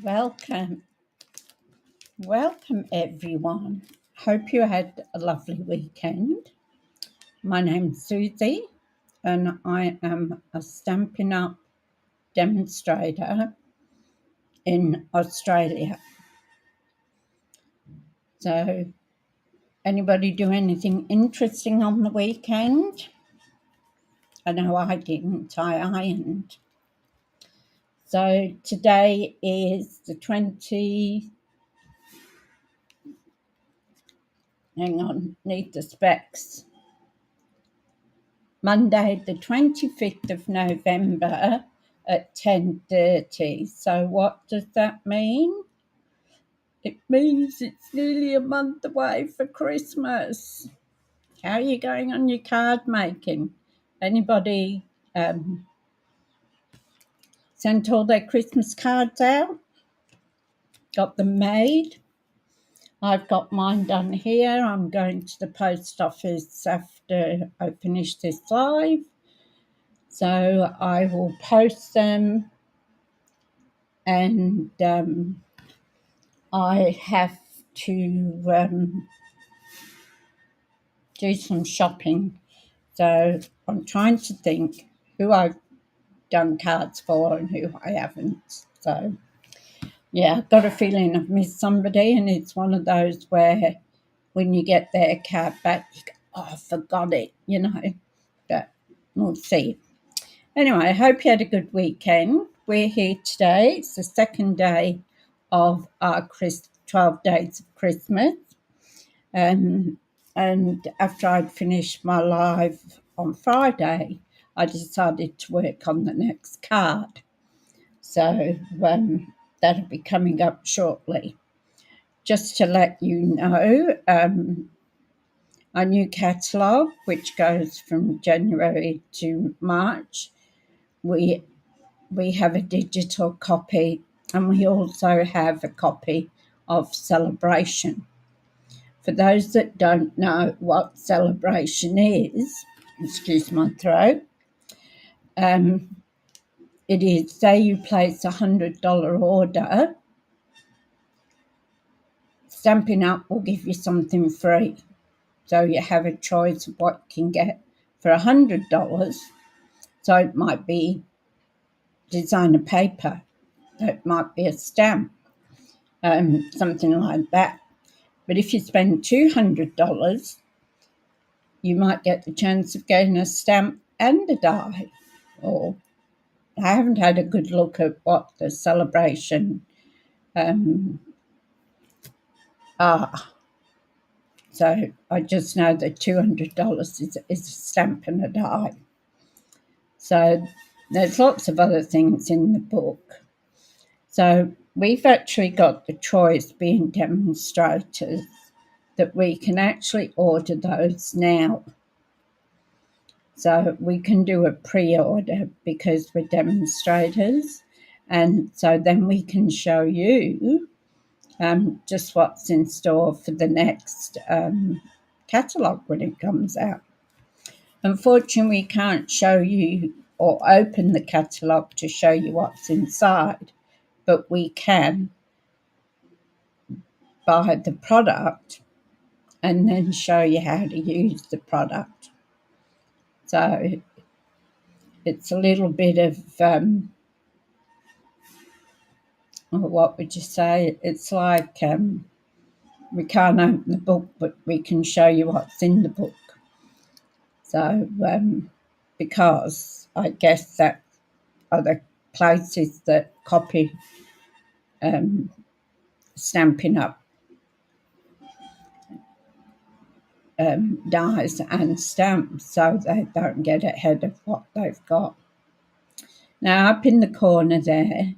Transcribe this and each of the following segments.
Welcome, welcome everyone. Hope you had a lovely weekend. My name's Suzie and I am a Stampin' Up demonstrator in Australia. So, anybody do anything interesting on the weekend? I know I didn't, I ironed. So, today is the 20... Hang on, need the specs. Monday the 25th of November at 10:30. So what does that mean? It means it's nearly a month away for Christmas. How are you going on your card making? Anybody sent all their Christmas cards out? Got them made? I've got mine done here. I'm going to the post office after I finish this live. So I will post them, and I have to do some shopping. So I'm trying to think who I've done cards for and who I haven't. So yeah, I've got a feeling I've missed somebody, and it's one of those where when you get their card back, you go, oh, I forgot it, but we'll see. Anyway, I hope you had a good weekend. We're here today. It's the second day of our 12 days of Christmas. And after I'd finished my live on Friday, I decided to work on the next card. So that'll be coming up shortly. Just to let you know, our new catalogue, which goes from January to March, we have a digital copy, and we also have a copy of Celebration. For those that don't know what Celebration is, excuse my throat, it is, say you place a $100 order, Stampin' Up will give you something free. So you have a choice of what you can get for $100. So it might be designer paper, it might be a stamp, something like that. But if you spend $200, you might get the chance of getting a stamp and a die. Or I haven't had a good look at what the Celebration are. So I just know that $200 is a stamp and a die. So there's lots of other things in the book. So we've actually got the choice, being demonstrators, that we can actually order those now. So we can do a pre-order because we're demonstrators, and so then we can show you just what's in store for the next catalogue when it comes out. Unfortunately, we can't show you or open the catalogue to show you what's inside, but we can buy the product and then show you how to use the product. So it's a little bit of, what would you say? It's like we can't open the book, but we can show you what's in the book. So because I guess that other places that copy Stampin' Up dies and stamps, so they don't get ahead of what they've got. Now, up in the corner there,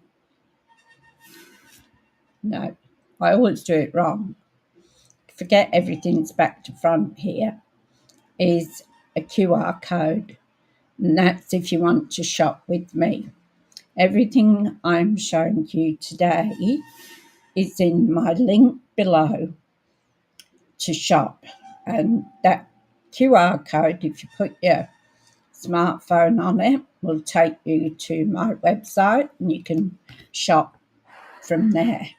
no, I always do it wrong. Forget everything's back to front here, is a QR code, and that's if you want to shop with me. Everything I'm showing you today is in my link below to shop, and that QR code, if you put your smartphone on it, will take you to my website, and you can shop from there.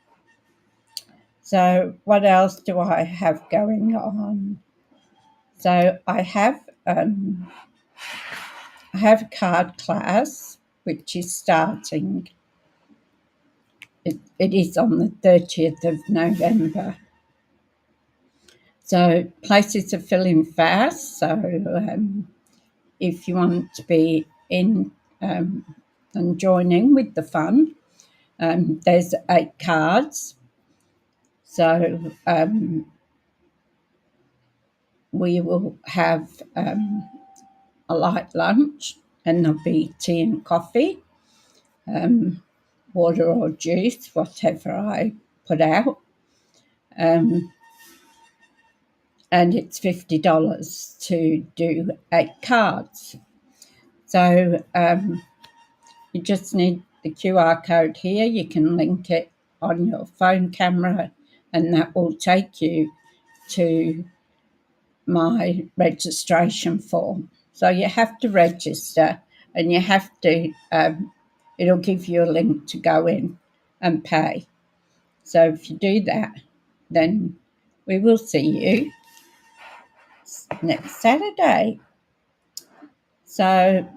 So what else do I have going on? So I have a card class which is starting. It is on the 30th of November. So places are filling fast. So if you want to be in and joining with the fun, there's 8 cards. So we will have a light lunch, and there'll be tea and coffee, water or juice, whatever I put out. And it's $50 to do 8 cards. So you just need the QR code here. You can link it on your phone camera, and that will take you to my registration form. So you have to register, and you have to, it'll give you a link to go in and pay. So if you do that, then we will see you next Saturday. So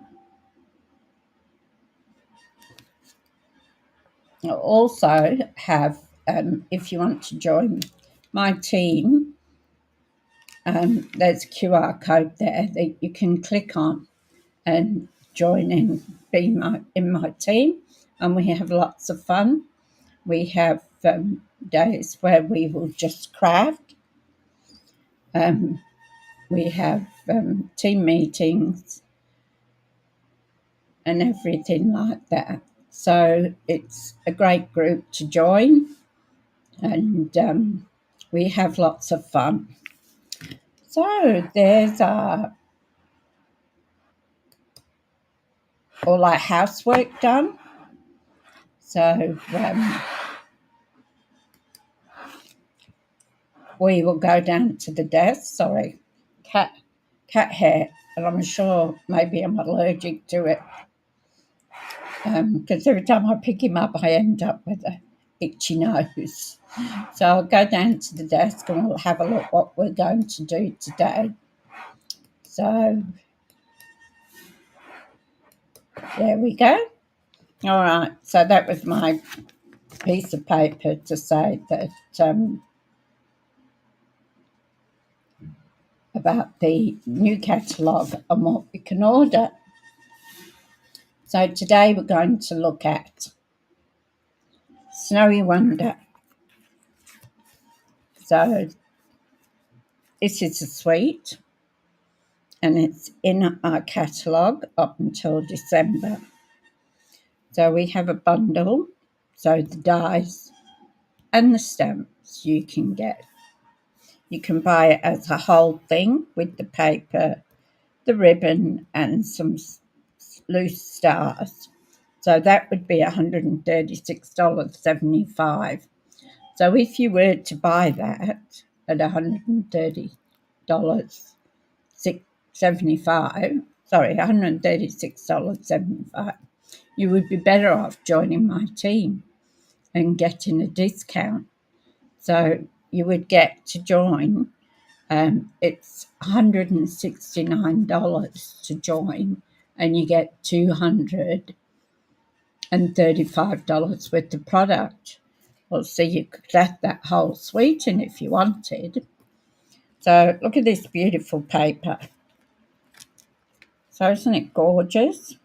I also have, if you want to join my team, there's a QR code there that you can click on and join in, be in my team, and we have lots of fun. We have days where we will just craft. We have team meetings and everything like that. So it's a great group to join, and we have lots of fun. So there's all our housework done. So we will go down to the desk. Sorry, cat hair, and I'm sure maybe I'm allergic to it, because every time I pick him up, I end up with a itchy nose. So I'll go down to the desk and we'll have a look what we're going to do today. So there we go. All right, so that was my piece of paper to say that about the new catalogue and what we can order. So today we're going to look at Snowy Wonder. So this is a suite, and it's in our catalogue up until December. So we have a bundle, so the dies and the stamps you can get. You can buy it as a whole thing with the paper, the ribbon, and some loose stars. So that would be $136.75. So if you were to buy that at $136.75, you would be better off joining my team and getting a discount. So you would get to join. It's $169 to join, and you get $235 worth of product. Well, so you could let that whole suite in if you wanted. So look at this beautiful paper. So isn't it gorgeous?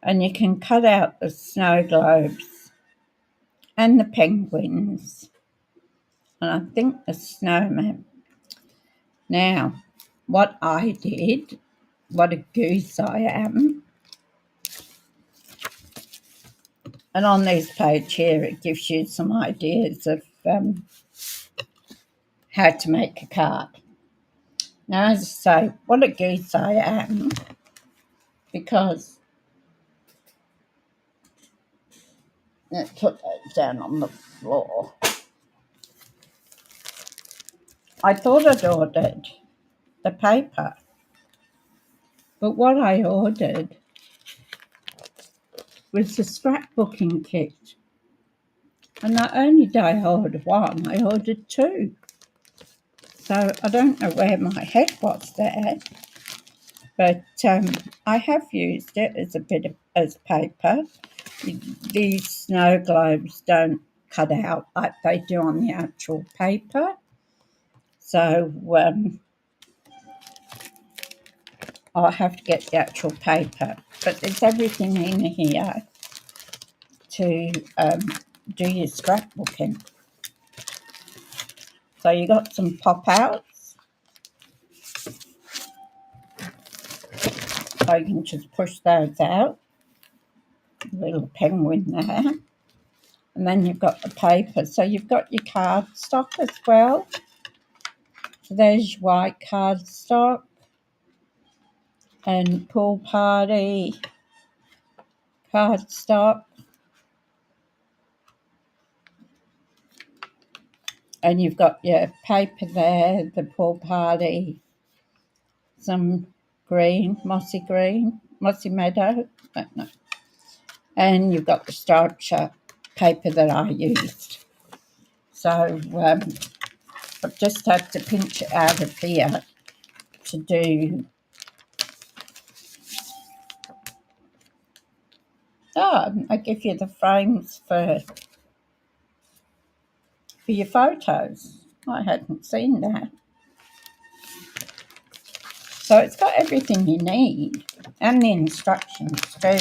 And you can cut out the snow globes and the penguins, and I think the snowman. Now, what I did, what a goose I am, and on this page here it gives you some ideas of how to make a card. Now, as I say, what a goose I am, because let's put that down on the floor. I thought I'd ordered the paper, but what I ordered was the scrapbooking kit. And not only did I order one, I ordered two. So I don't know where my head was there, but I have used it as a bit of as paper. These snow globes don't cut out like they do on the actual paper. So I'll have to get the actual paper. But there's everything in here to do your scrapbooking. So you got some pop-outs. So you can just push those out. Little penguin there. And then you've got the paper. So you've got your cardstock as well. So there's your white cardstock. And pool party cardstock. And you've got your paper there, the pool party, some green, mossy meadow, I don't know. And you've got the starcher paper that I used. So I've just had to pinch it out of here to do. I give you the frames for your photos. I hadn't seen that. So it's got everything you need and the instructions too.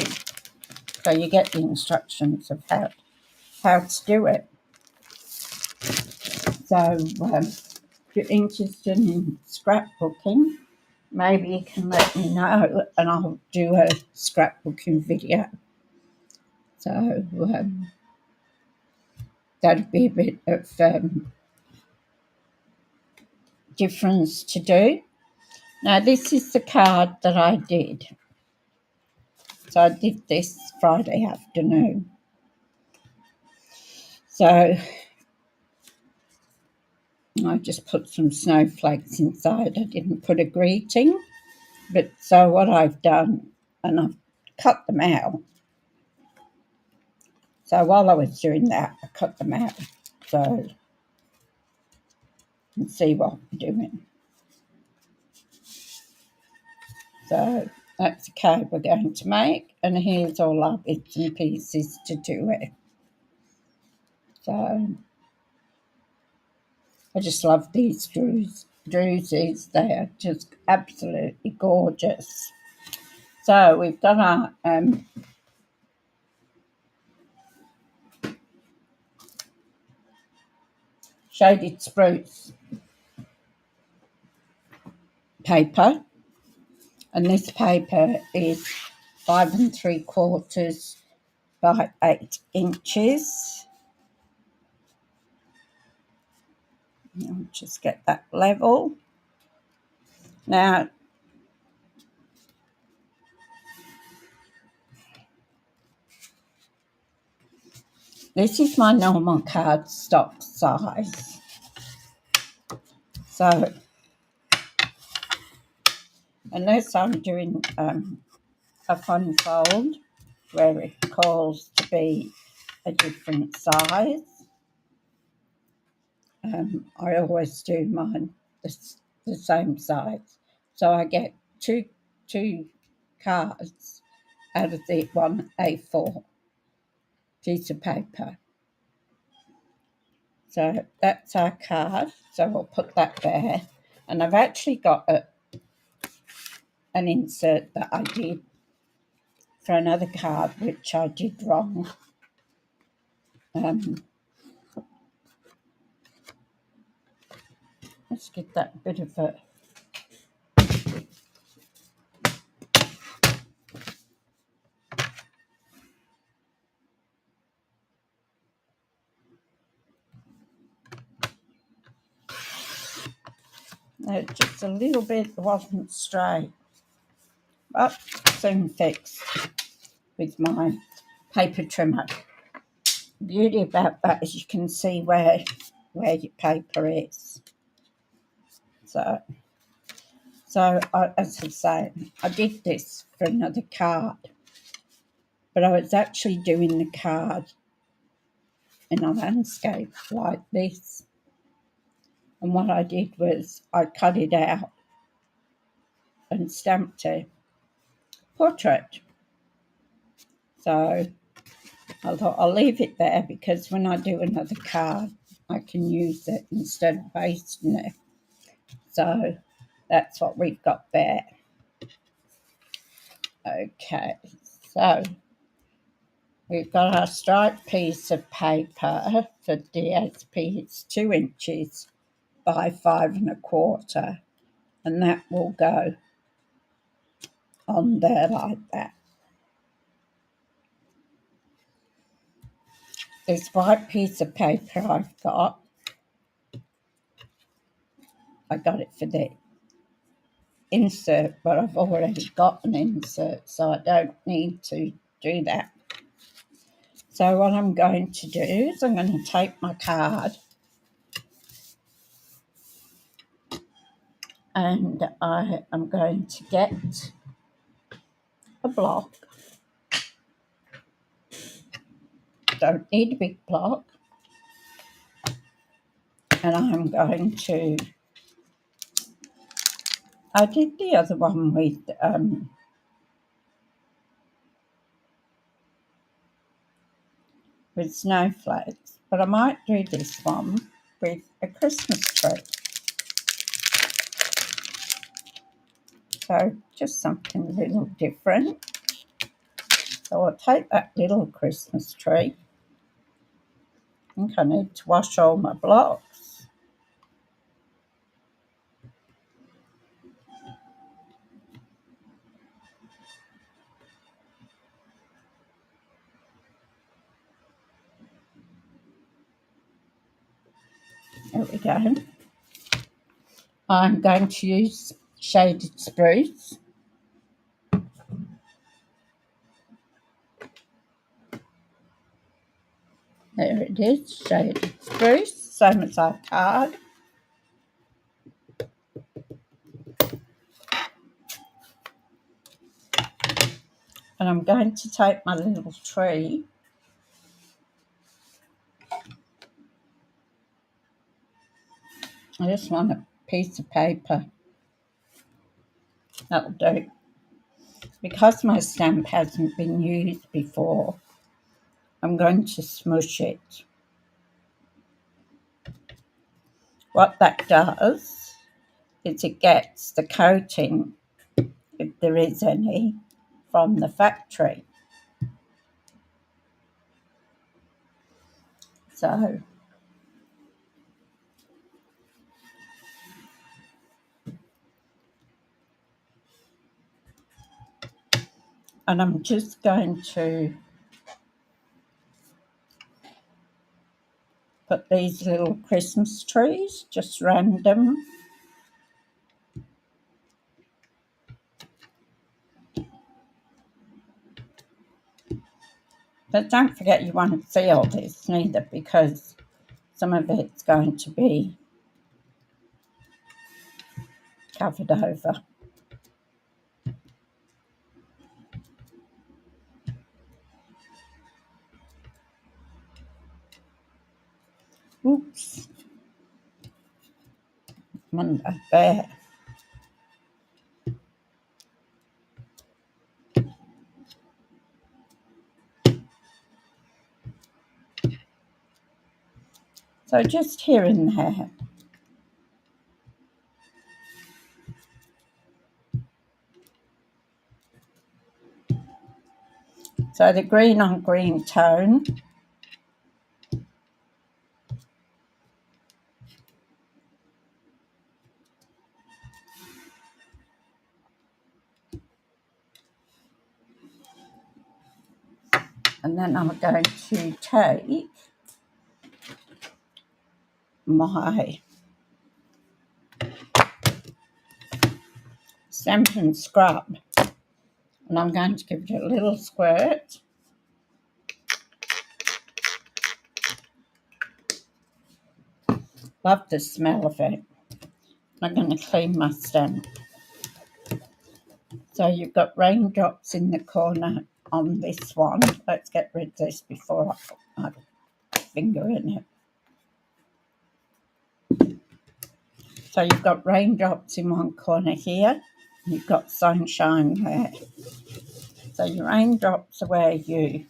So you get the instructions of how to do it. So if you're interested in scrapbooking, maybe you can let me know and I'll do a scrapbooking video. So that'd be a bit of difference to do. Now this is the card that I did. So I did this Friday afternoon. So I just put some snowflakes inside. I didn't put a greeting. But so what I've done, and I've cut them out. So while I was doing that, I cut them out. So you can see what I'm doing. So that's the card we're going to make. And here's all our bits and pieces to do it. So I just love these druses. They are just absolutely gorgeous. So we've done our shaded spruce paper, and this paper is 5 3/4 by 8 inches. I'll just get that level. Now, this is my normal cardstock size. So, unless I'm doing a fun fold where it calls to be a different size, I always do mine the same size. So I get two cards out of the one A4 piece of paper. So that's our card. So we'll put that there. And I've actually got an insert that I did for another card, which I did wrong. Let's get that bit of a... just a little bit wasn't straight. But soon fixed with my paper trimmer. The beauty about that is you can see where your paper is. So as I say, I did this for another card, but I was actually doing the card in a landscape like this. And what I did was I cut it out and stamped a portrait. So I thought I'll leave it there because when I do another card, I can use it instead of pasting it. So that's what we've got there. Okay, so we've got our striped piece of paper for DSP. It's 2 inches by 5 1/4, and that will go on there like that. This white piece of paper I got it for the insert, but I've already got an insert, so I don't need to do that. So what I'm going to do is I'm going to take my card and I am going to get a block. Don't need a big block. And I'm going to, I did the other one with snowflakes, but I might do this one with a Christmas tree. So just something a little different. So I'll take that little Christmas tree. I think I need to wash all my blocks. There we go. I'm going to use shaded spruce. There it is, shaded spruce, same as our card. And I'm going to take my little tree I just want a piece of paper. That'll do. Because my stamp hasn't been used before, I'm going to smush it. What that does is it gets the coating, if there is any, from the factory. So and I'm just going to put these little Christmas trees, just random. But don't forget you won't see all this neither, because some of it's going to be covered over. Oops. Under there. So just here and there. So the green on green tone. And then I'm going to take my Stampin' Scrub and I'm going to give it a little squirt. Love the smell of it. I'm going to clean my stamp. So you've got raindrops in the corner on this one. Let's get rid of this before I finger in it. So you've got raindrops in one corner here, and you've got sunshine there. So your raindrops are where you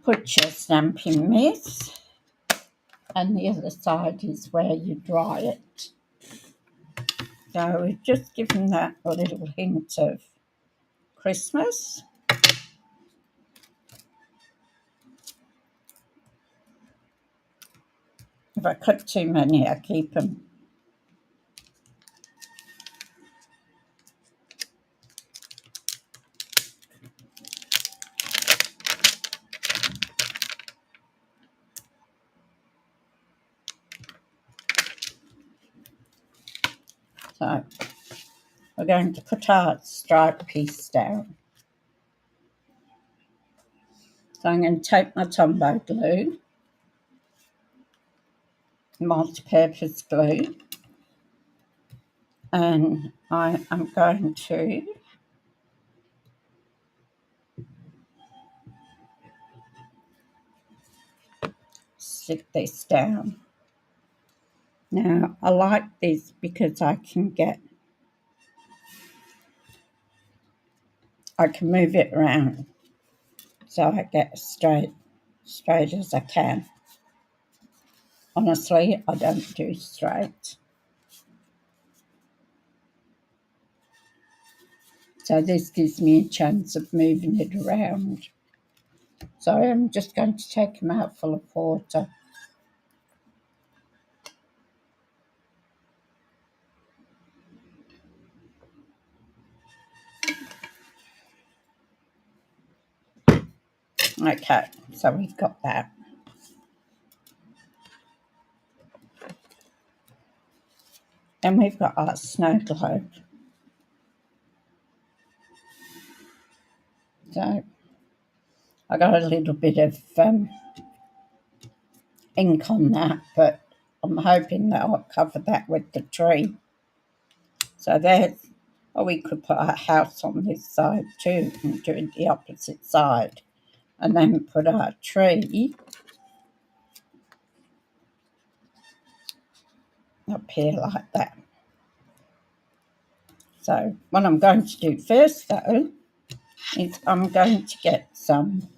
put your stamping mist, and the other side is where you dry it. So we've just given that a little hint of Christmas. If I cut too many, I keep them. So we're going to put our stripe piece down. So I'm going to take my Tombow glue, multi-purpose glue, and I am going to stick this down. Now I like this because I can move it around so I get as straight as I can. Honestly, I don't do straight. So this gives me a chance of moving it around. So I'm just going to take a mouthful of water. Okay, so we've got that. Then we've got our snow globe. So I got a little bit of ink on that, but I'm hoping that I'll cover that with the tree. So there's, we could put our house on this side too and do it the opposite side, and then put our tree up here like that. So what I'm going to do first though is I'm going to get some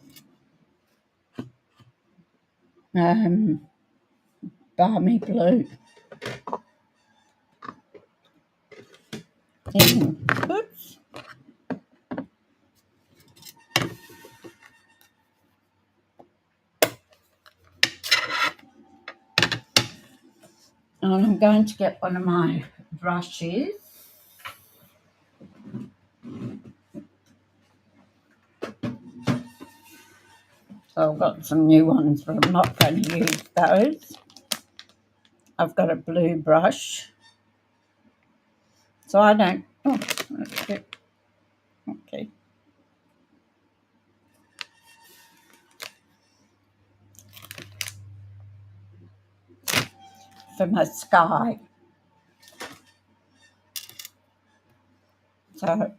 balmy blue. Oops. And I'm going to get one of my brushes. So I've got some new ones, but I'm not going to use those. I've got a blue brush. So I don't, oh, that's good. Okay. For my sky. So I'm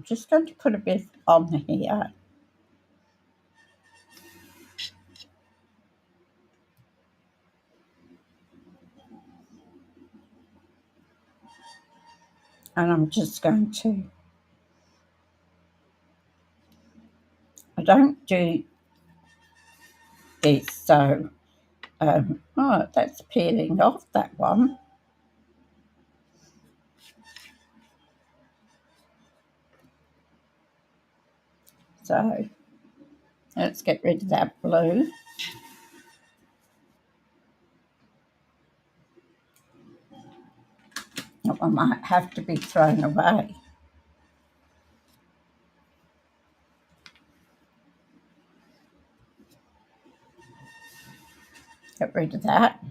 just going to put a bit on here. And I'm just going to, I don't do this, so, oh, that's peeling off, that one. So let's get rid of that blue. That one might have to be thrown away. Get rid of that.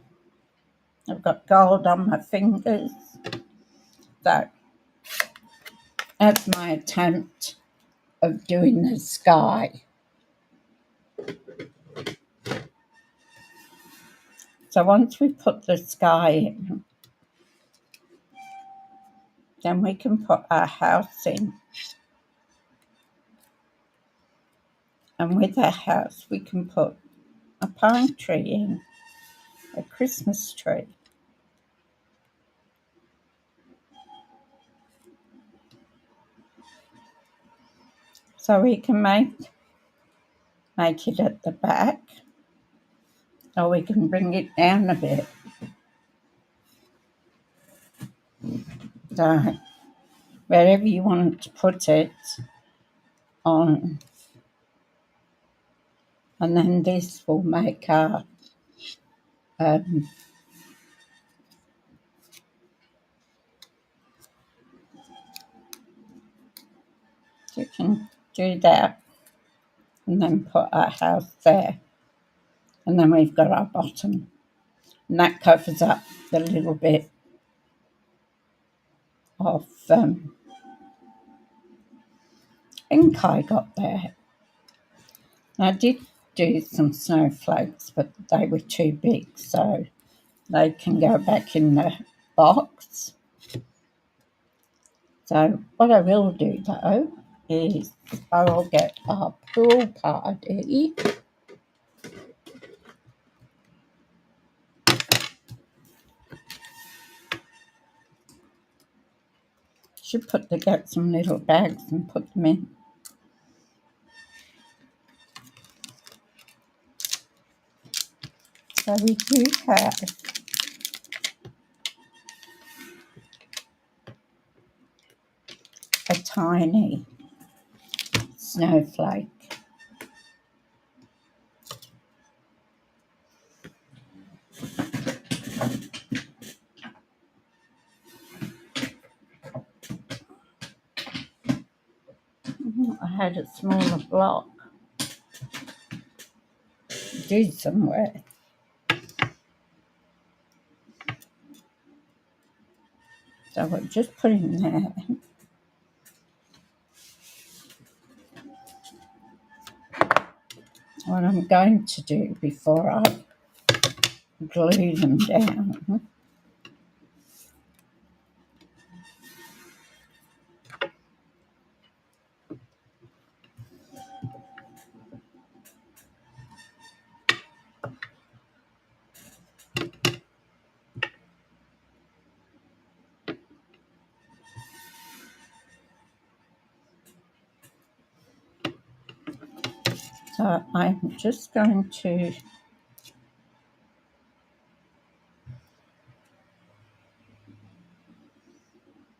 I've got gold on my fingers. So that's my attempt of doing the sky. So once we put the sky in, then we can put our house in. And with our house, we can put a pine tree in, a Christmas tree. So we can make it at the back, or we can bring it down a bit. So wherever you want to put it on, and then this will make our you can do that and then put our house there, and then we've got our bottom, and that covers up the little bit of ink I got there. I did do some snowflakes, but they were too big, so they can go back in the box. So what I will do though is I will get our pool party. Should get some little bags and put them in. So we do have a tiny snowflake. I had a smaller block. Do somewhere. So we'll just put in there. What I'm going to do before I glue them down so I'm just going to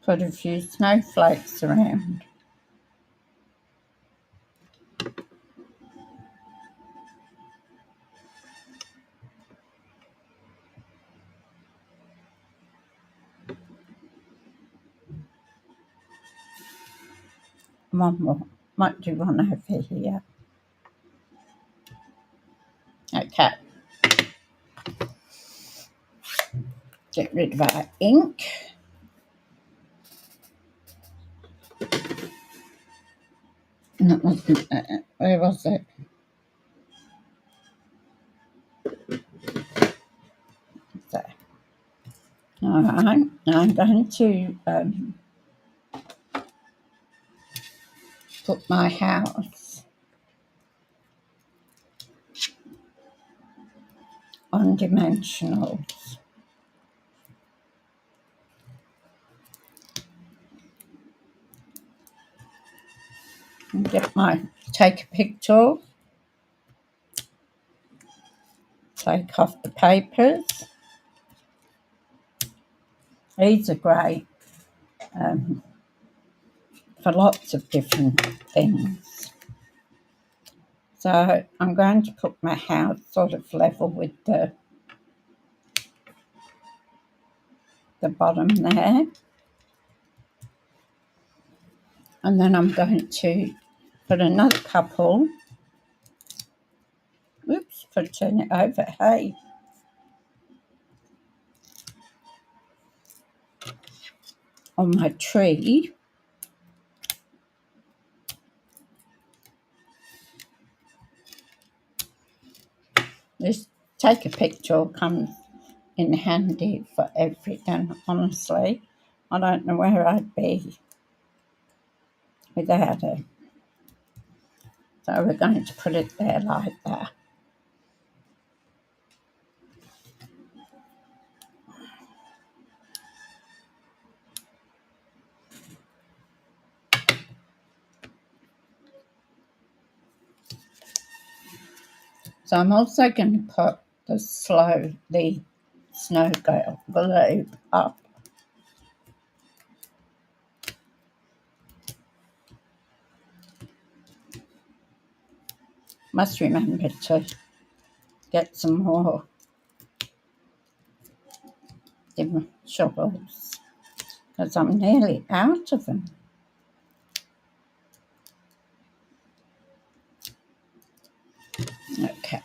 put a few snowflakes around. One more. Might do one over here. Okay. Get rid of our ink. That wasn't where was it? There. All right. Now I'm going to put my house on dimensionals. And take a picture, take off the papers. These are great for lots of different things. So I'm going to put my house sort of level with the bottom there. And then I'm going to put another couple. Oops, turn it over. Hey. On my tree. This take a picture comes in handy for everything, honestly. I don't know where I'd be without it. So we're going to put it there like that. So I'm also going to put the snow globe up. Must remember to get some more shovels because I'm nearly out of them. Okay.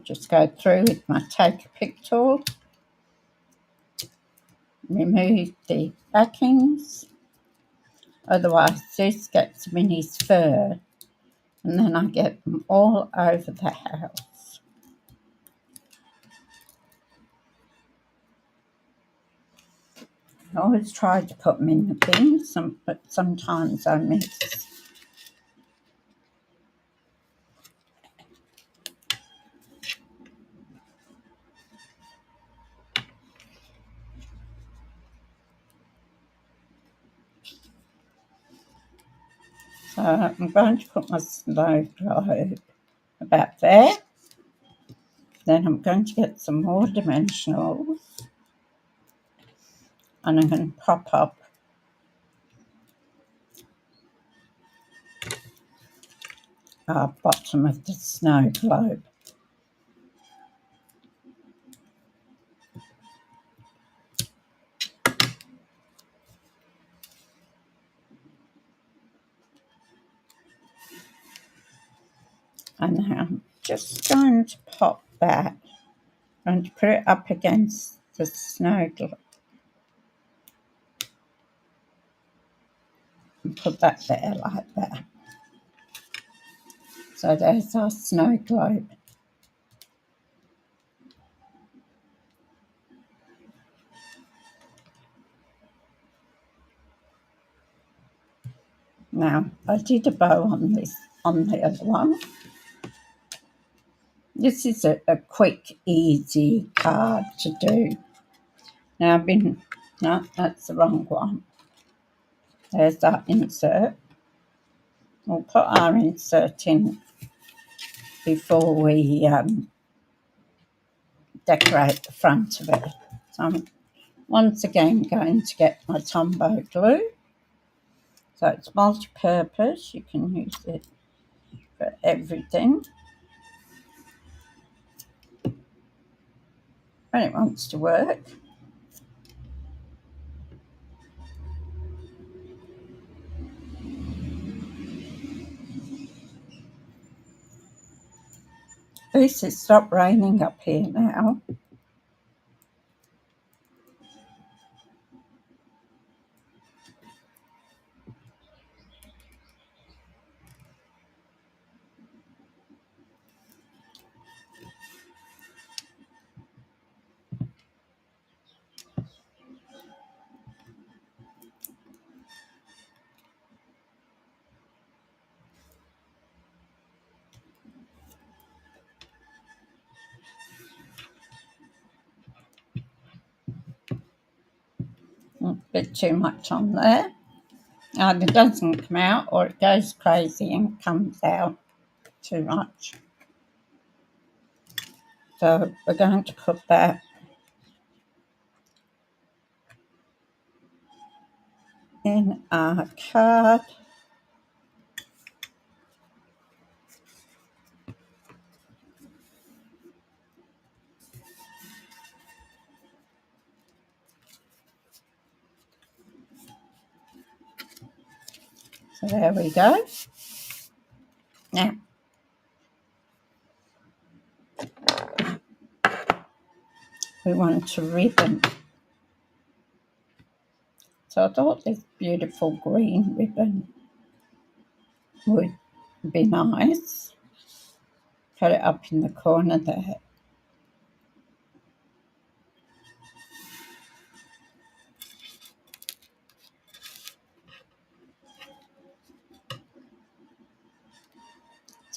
Just go through with my take a pick tool, remove the backings, otherwise this gets them in his fur and then I get them all over the house. I always try to put them in the bin, but sometimes I miss. So I'm going to put my snow globe about there. Then I'm going to get some more dimensionals and I'm going to pop up our bottom of the snow globe. And now I'm just going to pop that and put it up against the snow globe and put that there like that. So there's our snow globe. Now I did a bow on the other one. This is a quick, easy card to do. Now no, that's the wrong one. There's our insert. We'll put our insert in before we decorate the front of it. So I'm once again going to get my Tombow glue. So it's multi-purpose. You can use it for everything. When it wants to work. At least it's stopped raining up here now. A bit too much on there. Either it doesn't come out or it goes crazy and comes out too much. So we're going to put that in our card. So there we go. Now, we want to ribbon. So I thought this beautiful green ribbon would be nice. Put it up in the corner there.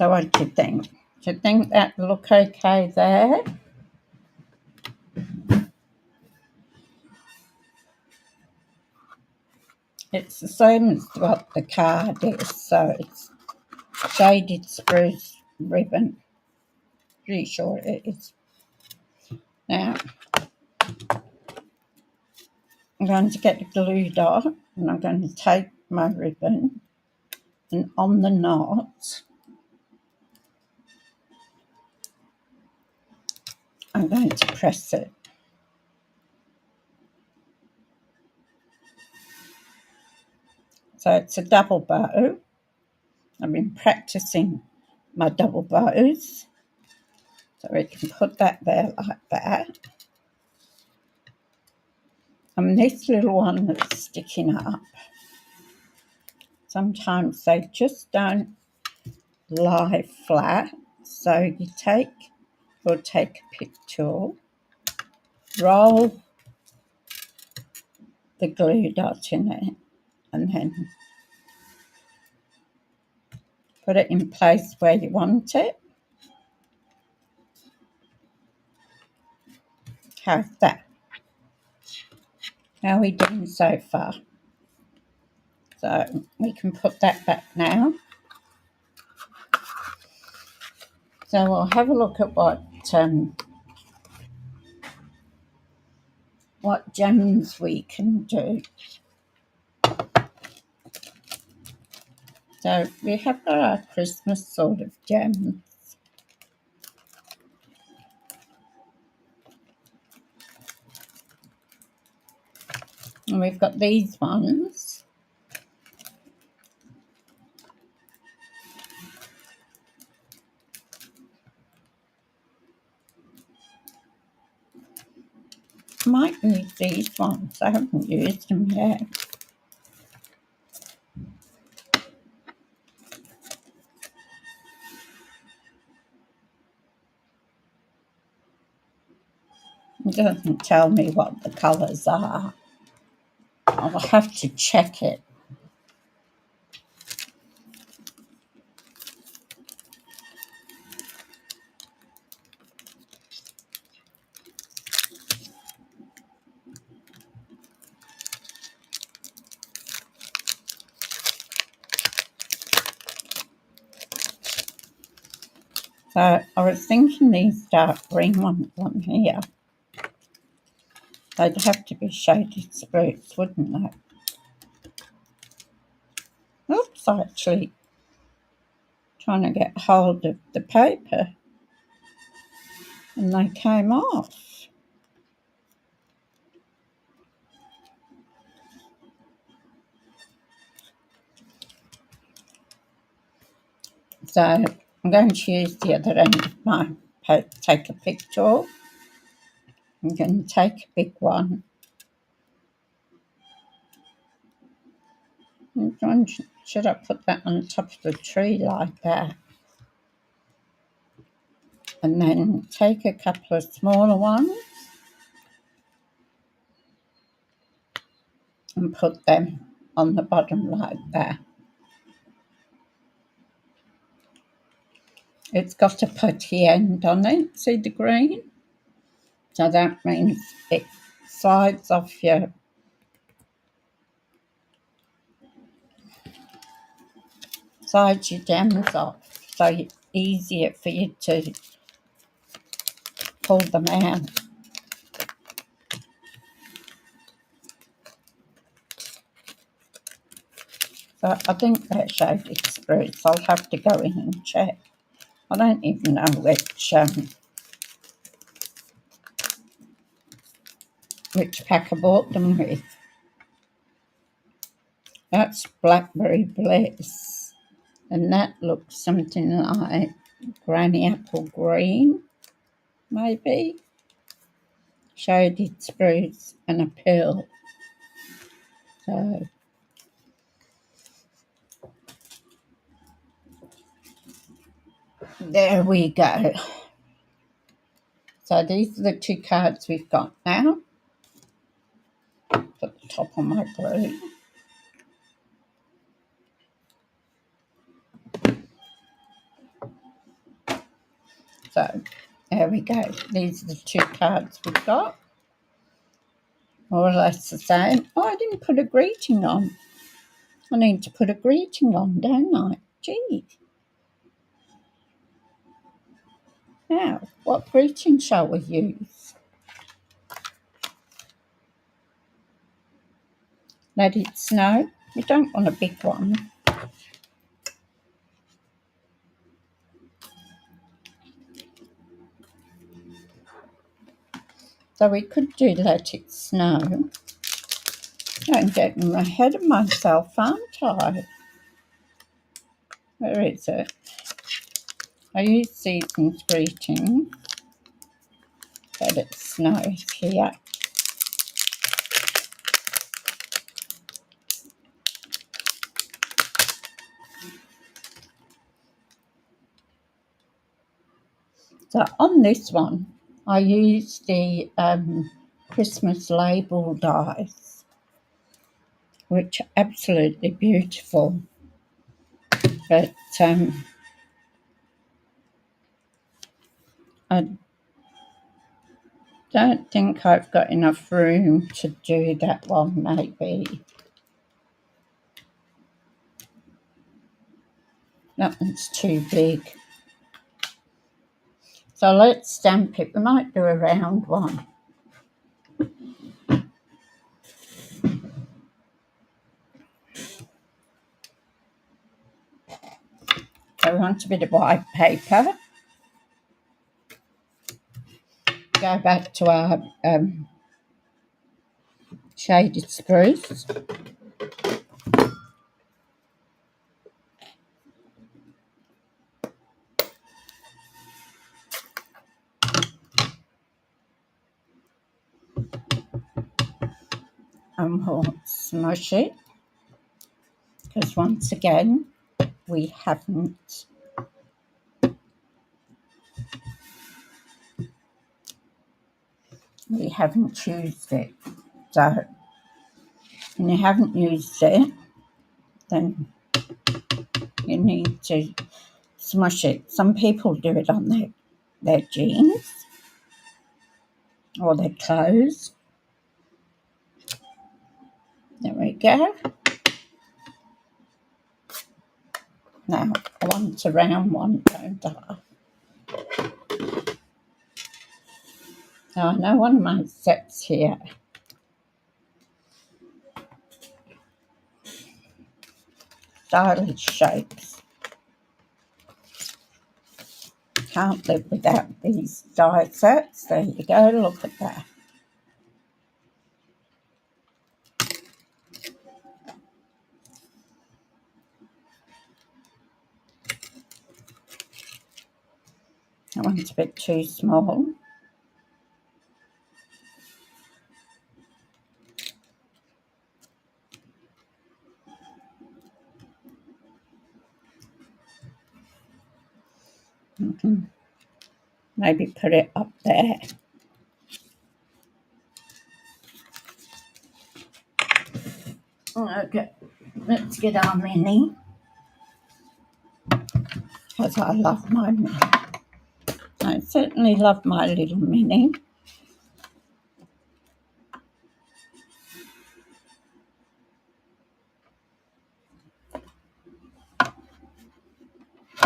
So what do you think? Do you think that look okay there? It's the same as what the card is, so it's shaded spruce ribbon. Pretty sure it is. Now, I'm going to get the glue dot and I'm going to take my ribbon and on the knot, I'm going to press it. So it's a double bow. I've been practicing my double bows. So we can put that there like that. And this little one that's sticking up, sometimes they just don't lie flat. So we'll take a pick tool, roll the glue dot in it, and then put it in place where you want it. How's that? How are we doing so far? So we can put that back now. So we'll have a look at what gems we can do. So we have got our Christmas sort of gems. And we've got these ones. I might use these ones. I haven't used them yet. It doesn't tell me what the colours are. I'll have to check it. So I was thinking these dark green ones on here, they'd have to be shaded spruce, wouldn't they? Oops, I actually trying to get hold of the paper and they came off. So I'm going to use the other end of my paper, take a pick tool. I'm going to take a big one. Should I put that on top of the tree like that? And then take a couple of smaller ones and put them on the bottom like that. It's got a putty end on it, see the green? So that means it slides off your gems off, so it's easier for you to pull them out. So I think they're shaded spruce. I'll have to go in and check. I don't even know which pack I bought them with. That's Blackberry Bliss, and that looks something like Granny Apple Green, maybe. Shaded spruce and a pearl. So there we go. So these are the two cards we've got now. Put the top on my glue. So there we go. These are the 2 cards we've got. More or less the same. Oh, I didn't put a greeting on. I need to put a greeting on, don't I? Gee. Now, what greeting shall we use? Let it snow. We don't want a big one. So we could do let it snow. I'm getting ahead of myself, aren't I? Where is it? I use Season's Greeting. Let it snow here. So on this one, I used the Christmas label dies, which are absolutely beautiful. But I don't think I've got enough room to do that one, maybe. That one's too big. So let's stamp it. We might do a round one. So we want a bit of white paper. Go back to our shaded spruce. And we'll smush it, because once again we haven't used it. So when you haven't used it, then you need to smush it. Some people do it on their jeans or their clothes. There we go. Now I want a round one, don't I? Now I know one of my sets here stylish shapes. Can't live without these die sets. There you go, look at that. That one's a bit too small. Maybe put it up there. Okay, let's get our mini, because I love my mini. I certainly love my little mini.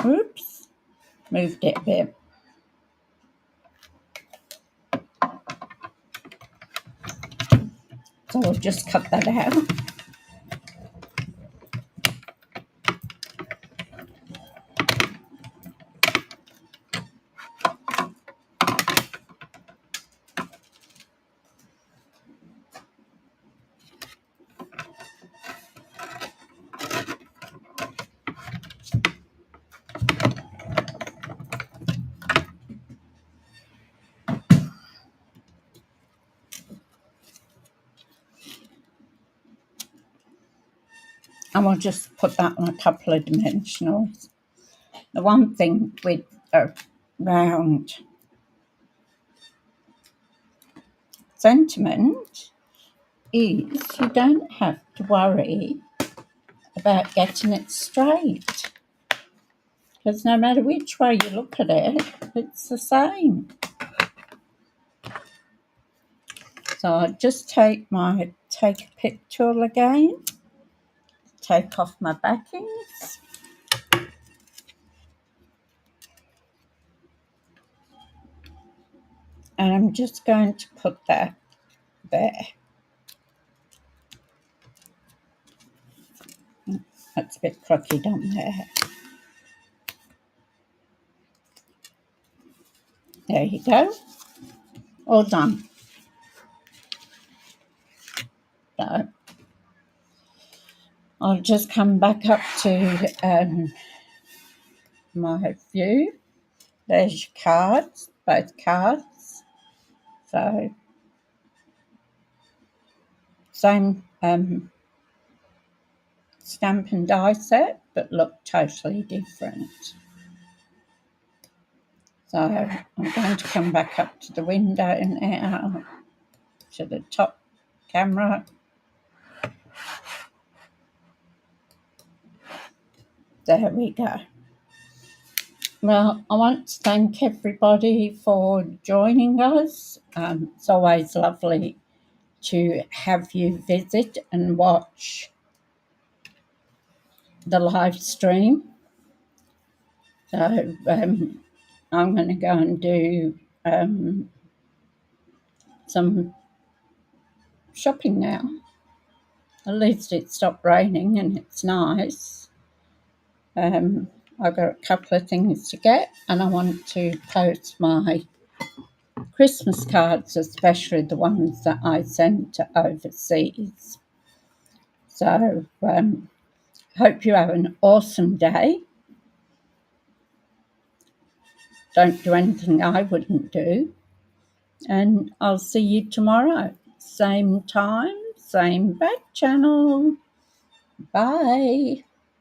Oops, moved it a bit. So we'll just cut that out. And we'll just put that on a couple of dimensionals. The one thing with a round sentiment is you don't have to worry about getting it straight. because no matter which way you look at it, it's the same. So I just take a pick tool again, take off my backings. And I'm just going to put that there. That's a bit crooked on there. There you go. All done. So I'll just come back up to my view. There's your cards, both cards. So same stamp and die set, but look totally different. So I'm going to come back up to the window now, to the top camera. There we go. Well, I want to thank everybody for joining us. It's always lovely to have you visit and watch the live stream. So I'm going to go and do some shopping now. At least it stopped raining and it's nice. I've got a couple of things to get, and I want to post my Christmas cards, especially the ones that I sent to overseas. So hope you have an awesome day. Don't do anything I wouldn't do. And I'll see you tomorrow. Same time, same back channel. Bye.